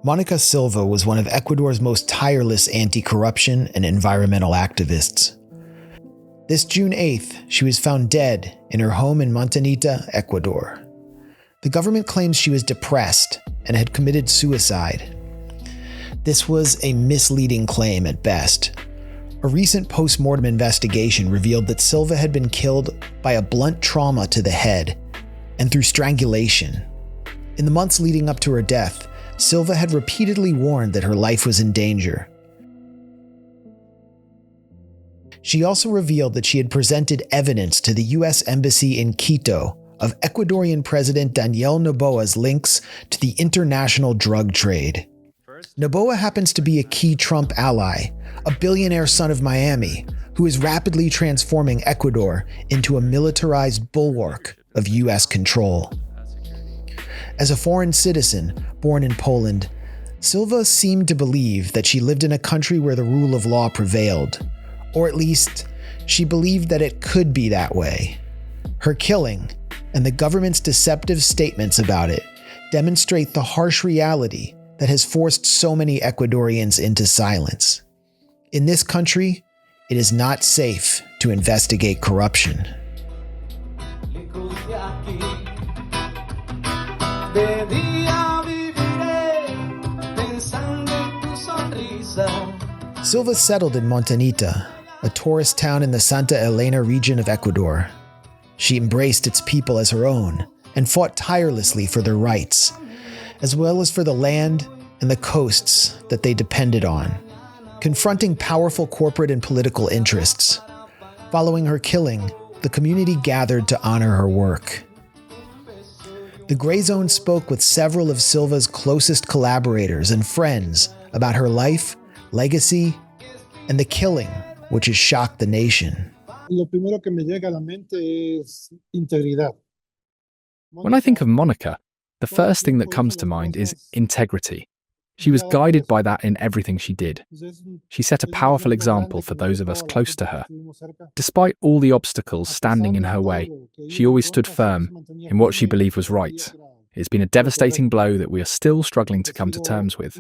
Monica Silva was one of Ecuador's most tireless anti-corruption and environmental activists. This June 8th, she was found dead in her home in Montañita, Ecuador. The government claims she was depressed and had committed suicide. This was a misleading claim at best. A recent postmortem investigation revealed that Silva had been killed by a blunt trauma to the head and through strangulation. In the months leading up to her death, Silva had repeatedly warned that her life was in danger. She also revealed that she had presented evidence to the U.S. Embassy in Quito of Ecuadorian President Daniel Noboa's links to the international drug trade. Noboa happens to be a key Trump ally, a billionaire son of Miami, who is rapidly transforming Ecuador into a militarized bulwark of U.S. control. As a foreign citizen born in Poland, Silva seemed to believe that she lived in a country where the rule of law prevailed, or at least she believed that it could be that way. Her killing, and the government's deceptive statements about it, demonstrate the harsh reality that has forced so many Ecuadorians into silence. In this country, it is not safe to investigate corruption. Silva settled in Montañita, a tourist town in the Santa Elena region of Ecuador. She embraced its people as her own and fought tirelessly for their rights, as well as for the land and the coasts that they depended on, confronting powerful corporate and political interests. Following her killing, the community gathered to honor her work. The Grayzone spoke with several of Silva's closest collaborators and friends about her life, legacy, and the killing, which has shocked the nation. When I think of Monica, the first thing that comes to mind is integrity. She was guided by that in everything she did. She set a powerful example for those of us close to her. Despite all the obstacles standing in her way, she always stood firm in what she believed was right. It's been a devastating blow that we are still struggling to come to terms with.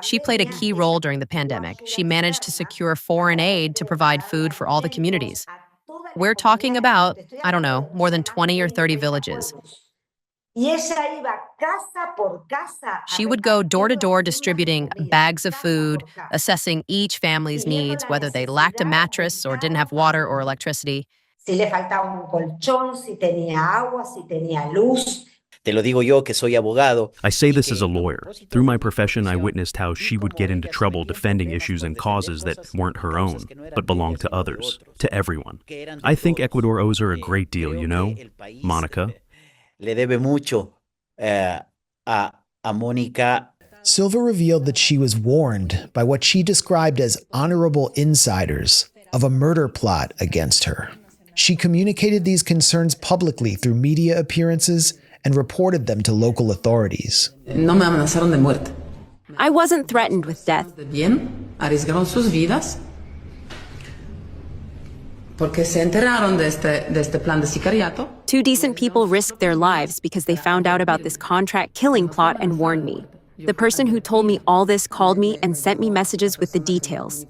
She played a key role during the pandemic. She managed to secure foreign aid to provide food for all the communities. We're talking about, I don't know, more than 20 or 30 villages. She would go door to door distributing bags of food, assessing each family's needs, whether they lacked a mattress or didn't have water or electricity. I say this as a lawyer. Through my profession, I witnessed how she would get into trouble defending issues and causes that weren't her own, but belonged to others, to everyone. I think Ecuador owes her a great deal, you know, Monica. Silva revealed that she was warned by what she described as honorable insiders of a murder plot against her. She communicated these concerns publicly through media appearances and reported them to local authorities. I wasn't threatened with death. Two decent people risked their lives because they found out about this contract killing plot and warned me. The person who told me all this called me and sent me messages with the details.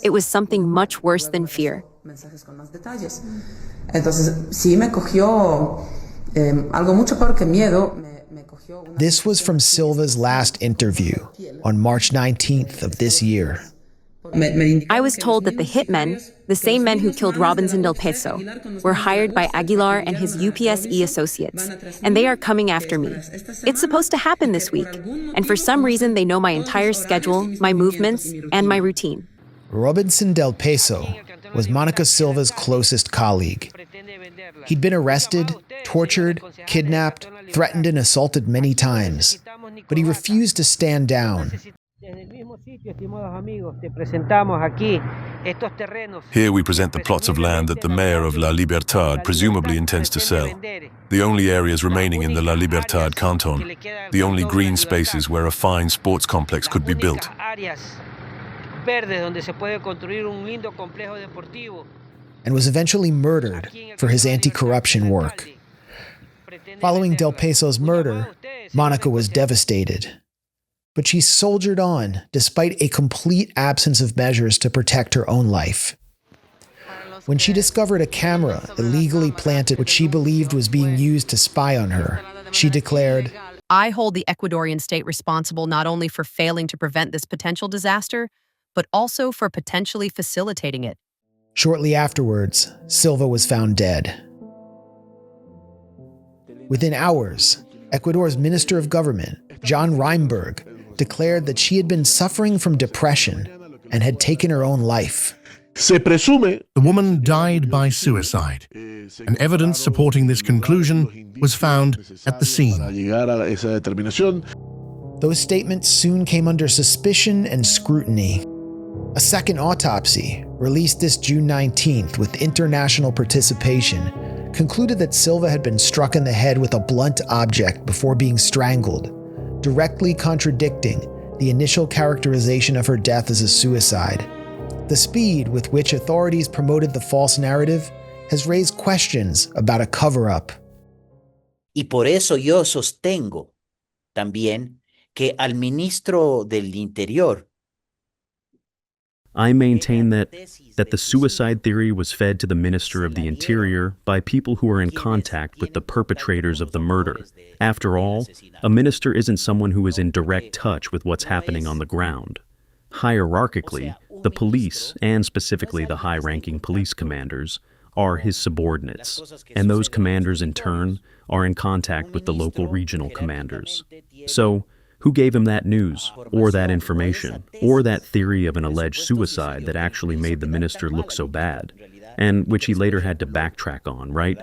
It was something much worse than fear. This was from Silva's last interview on March 19th of this year. I was told that the hitmen, the same men who killed Robinson Del Peso, were hired by Aguilar and his UPSE associates, and they are coming after me. It's supposed to happen this week, and for some reason they know my entire schedule, my movements, and my routine. Robinson Del Peso was Monica Silva's closest colleague. He'd been arrested, tortured, kidnapped, threatened and assaulted many times, but he refused to stand down. Here we present the plots of land that the mayor of La Libertad presumably intends to sell. The only areas remaining in the La Libertad canton, the only green spaces where a fine sports complex could be built. and was eventually murdered for his anti-corruption work. Following Del Peso's murder, Monica was devastated. But she soldiered on despite a complete absence of measures to protect her own life. When she discovered a camera illegally planted what she believed was being used to spy on her, she declared, I hold the Ecuadorian state responsible not only for failing to prevent this potential disaster, but also for potentially facilitating it. Shortly afterwards, Silva was found dead. Within hours, Ecuador's Minister of Government, John Reinberg, declared that she had been suffering from depression and had taken her own life. The woman died by suicide, and evidence supporting this conclusion was found at the scene. Those statements soon came under suspicion and scrutiny. A second autopsy, released this June 19th with international participation, concluded that Silva had been struck in the head with a blunt object before being strangled, directly contradicting the initial characterization of her death as a suicide. The speed with which authorities promoted the false narrative has raised questions about a cover-up. Y por eso yo sostengo también que al ministro del Interior. I maintain that the suicide theory was fed to the Minister of the Interior by people who are in contact with the perpetrators of the murder. After all, a minister isn't someone who is in direct touch with what's happening on the ground. Hierarchically, the police, and specifically the high-ranking police commanders, are his subordinates, and those commanders in turn are in contact with the local regional commanders. So, who gave him that news, or that information, or that theory of an alleged suicide that actually made the minister look so bad, and which he later had to backtrack on, right?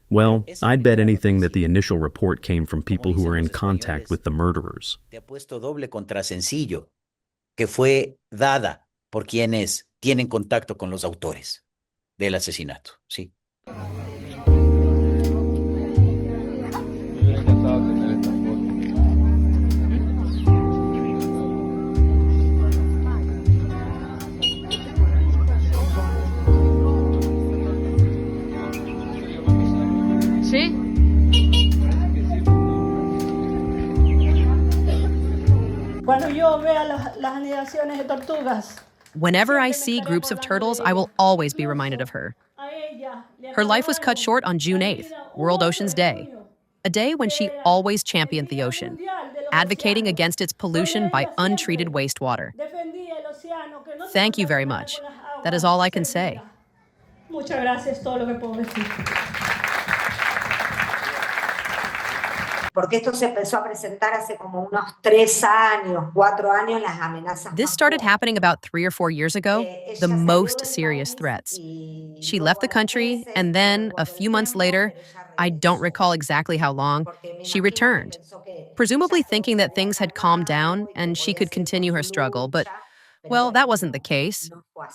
Well, I'd bet anything that the initial report came from people who were in contact with the murderers. Que fue dada por quienes tienen contacto con los autores del asesinato, sí. ¿Sí? Whenever I see groups of turtles, I will always be reminded of her. Her life was cut short on June 8th, World Oceans Day, a day when she always championed the ocean, advocating against its pollution by untreated wastewater. Thank you very much. That is all I can say. This started happening about 3 or 4 years ago, the most serious threats. She left the country, and then, a few months later, I don't recall exactly how long, she returned, presumably thinking that things had calmed down and she could continue her struggle, but, well, that wasn't the case.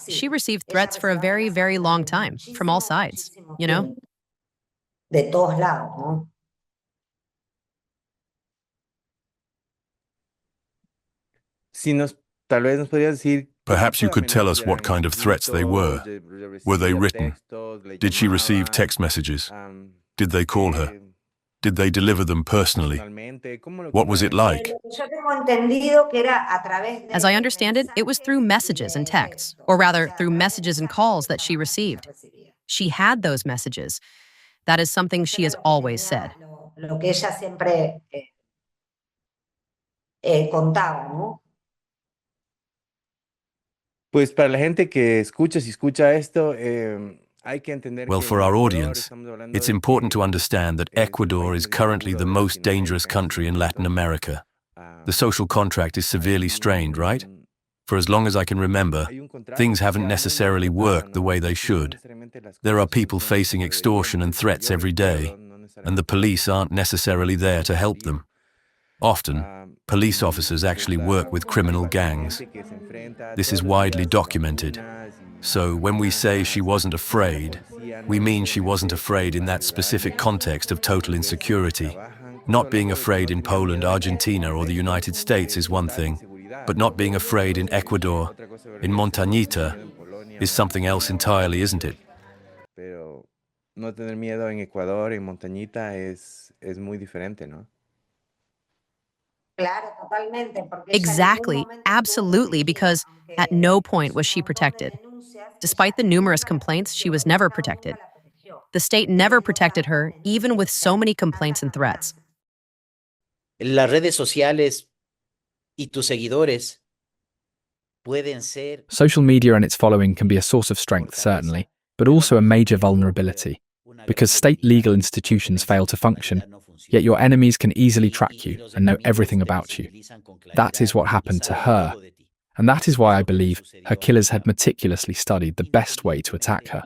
She received threats for a very, very long time, from all sides, you know? Perhaps you could tell us what kind of threats they were. Were they written? Did she receive text messages? Did they call her? Did they deliver them personally? What was it like? As I understand it, it was through messages and texts, or rather, through messages and calls that she received. She had those messages. That is something she has always said. Pues para la gente que escucha, si escucha esto, Well, for our audience, it's important to understand that Ecuador is currently the most dangerous country in Latin America. The social contract is severely strained, right? For as long as I can remember, things haven't necessarily worked the way they should. There are people facing extortion and threats every day, and the police aren't necessarily there to help them. Often, police officers actually work with criminal gangs. This is widely documented. So when we say she wasn't afraid, we mean she wasn't afraid in that specific context of total insecurity. Not being afraid in Poland, Argentina, or the United States is one thing, But not being afraid in Ecuador, in Montañita, is something else entirely, isn't it? Pero no tener miedo en Ecuador, en Montañita, es muy diferente, ¿no? Exactly, absolutely, because at no point was she protected. Despite the numerous complaints, she was never protected. The state never protected her, even with so many complaints and threats. Las redes sociales y tus seguidores pueden ser. Social media and its following can be a source of strength, certainly, but also a major vulnerability, because state legal institutions fail to function, yet your enemies can easily track you and know everything about you. That is what happened to her, and that is why I believe her killers had meticulously studied the best way to attack her.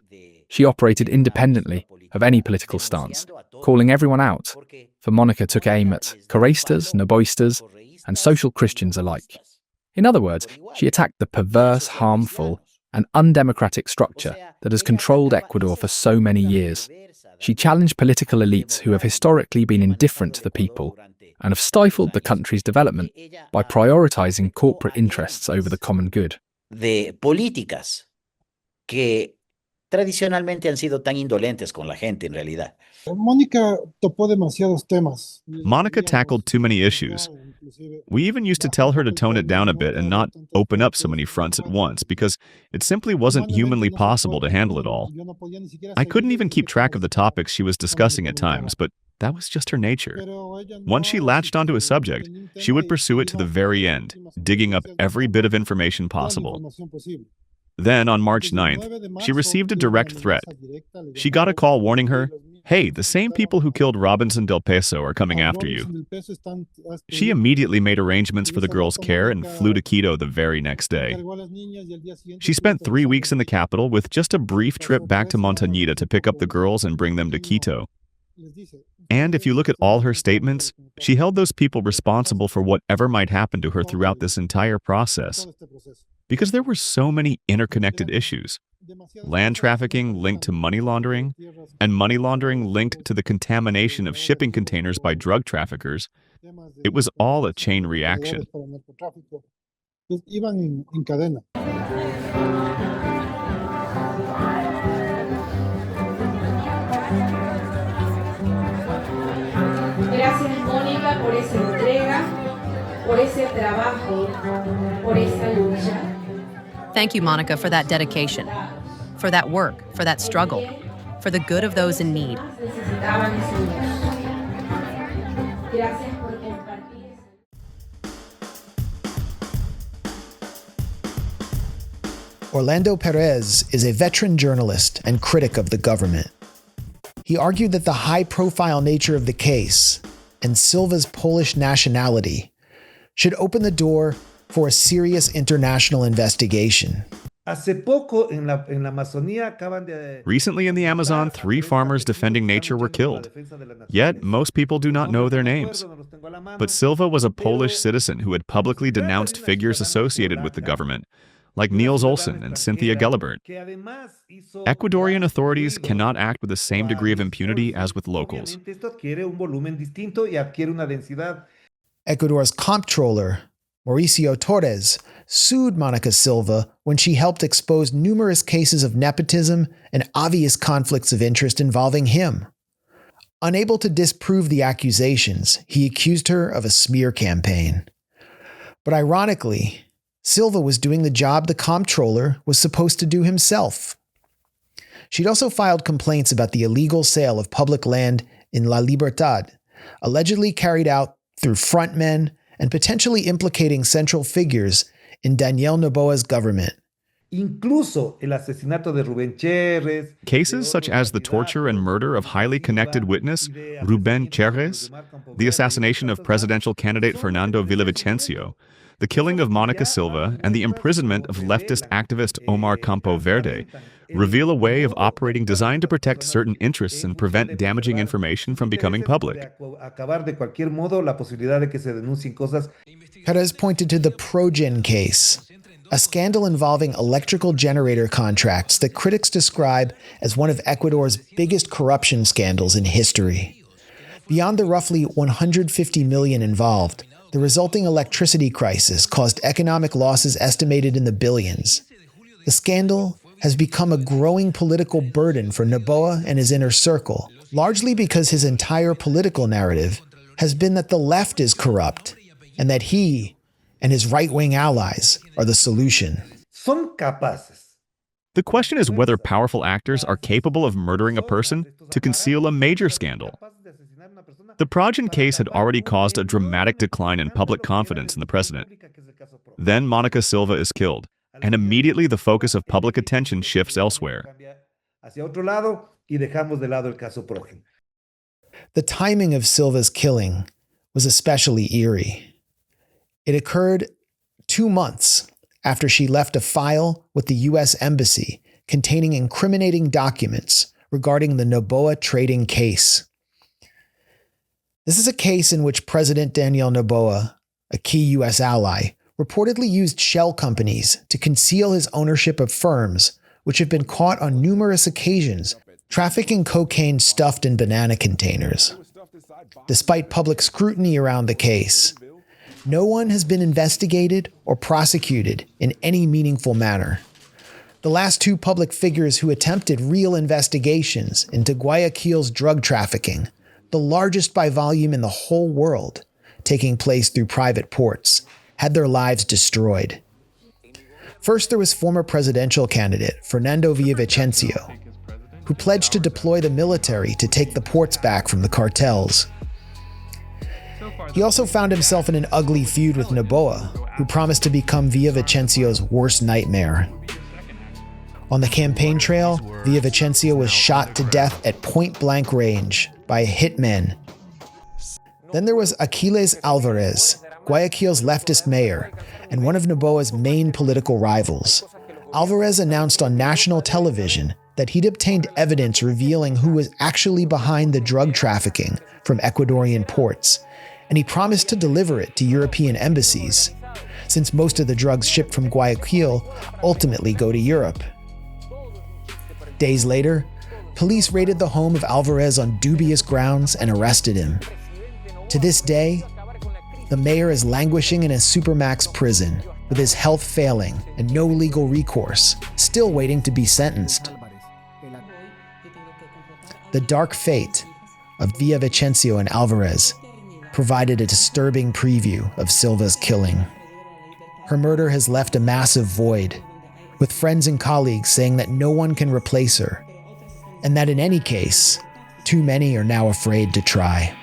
She operated independently of any political stance, calling everyone out, for Monica took aim at Carreistas, Noboistas, and social Christians alike. In other words, she attacked the perverse, harmful, and undemocratic structure that has controlled Ecuador for so many years. She challenged political elites who have historically been indifferent to the people and have stifled the country's development by prioritizing corporate interests over the common good. De políticas que tradicionalmente han sido tan indolentes con la gente en realidad. Monica tackled too many issues. We even used to tell her to tone it down a bit and not open up so many fronts at once because it simply wasn't humanly possible to handle it all. I couldn't even keep track of the topics she was discussing at times, but that was just her nature. Once she latched onto a subject, she would pursue it to the very end, digging up every bit of information possible. Then, on March 9th, she received a direct threat. She got a call warning her, "Hey, the same people who killed Robinson del Peso are coming after you." She immediately made arrangements for the girls' care and flew to Quito the very next day. She spent 3 weeks in the capital with just a brief trip back to Montañita to pick up the girls and bring them to Quito. And if you look at all her statements, she held those people responsible for whatever might happen to her throughout this entire process. Because there were so many interconnected issues. Land trafficking linked to money laundering, and money laundering linked to the contamination of shipping containers by drug traffickers. It was all a chain reaction. Gracias, Mónica, por esa entrega, por ese trabajo, por esa lucha. Thank you, Monica, for that dedication, for that work, for that struggle, for the good of those in need. Orlando Perez is a veteran journalist and critic of the government. He argued that the high-profile nature of the case and Silva's Polish nationality should open the door for a serious international investigation. Recently in the Amazon, 3 farmers defending nature were killed. Yet, most people do not know their names. But Silva was a Polish citizen who had publicly denounced figures associated with the government, like Niels Olsen and Cynthia Gelibert. Ecuadorian authorities cannot act with the same degree of impunity as with locals. Ecuador's comptroller, Mauricio Torres, sued Monica Silva when she helped expose numerous cases of nepotism and obvious conflicts of interest involving him. Unable to disprove the accusations, he accused her of a smear campaign. But ironically, Silva was doing the job the comptroller was supposed to do himself. She'd also filed complaints about the illegal sale of public land in La Libertad, allegedly carried out through frontmen and potentially implicating central figures in Daniel Noboa's government. Cases such as the torture and murder of highly connected witness Rubén Cherres, the assassination of presidential candidate Fernando Villavicencio, the killing of Monica Silva, and the imprisonment of leftist activist Omar Campo Verde reveal a way of operating designed to protect certain interests and prevent damaging information from becoming public. Perez pointed to the Progen case, a scandal involving electrical generator contracts that critics describe as one of Ecuador's biggest corruption scandals in history. Beyond the roughly 150 million involved, The resulting electricity crisis caused economic losses estimated in the billions. The scandal has become a growing political burden for Noboa and his inner circle, largely because his entire political narrative has been that the left is corrupt and that he and his right-wing allies are the solution. The question is whether powerful actors are capable of murdering a person to conceal a major scandal. The Progen case had already caused a dramatic decline in public confidence in the president. Then Monica Silva is killed, and immediately the focus of public attention shifts elsewhere. The timing of Silva's killing was especially eerie. It occurred 2 months after she left a file with the U.S. Embassy containing incriminating documents regarding the Noboa trading case. This is a case in which President Daniel Noboa, a key U.S. ally, reportedly used shell companies to conceal his ownership of firms which have been caught on numerous occasions trafficking cocaine stuffed in banana containers. Despite public scrutiny around the case, no one has been investigated or prosecuted in any meaningful manner. The last 2 public figures who attempted real investigations into Guayaquil's drug trafficking, the largest by volume in the whole world, taking place through private ports, had their lives destroyed. First, there was former presidential candidate Fernando Villavicencio, who pledged to deploy the military to take the ports back from the cartels. He also found himself in an ugly feud with Noboa, who promised to become Villavicencio's worst nightmare. On the campaign trail, Villavicencio was shot to death at point-blank range by a hitman. Then there was Aquiles Alvarez, Guayaquil's leftist mayor, and one of Noboa's main political rivals. Alvarez announced on national television that he'd obtained evidence revealing who was actually behind the drug trafficking from Ecuadorian ports, and he promised to deliver it to European embassies, since most of the drugs shipped from Guayaquil ultimately go to Europe. Days later, police raided the home of Alvarez on dubious grounds and arrested him. To this day, the mayor is languishing in a supermax prison, with his health failing and no legal recourse, still waiting to be sentenced. The dark fate of Villavicencio and Alvarez provided a disturbing preview of Silva's killing. Her murder has left a massive void, with friends and colleagues saying that no one can replace her, and that in any case, too many are now afraid to try.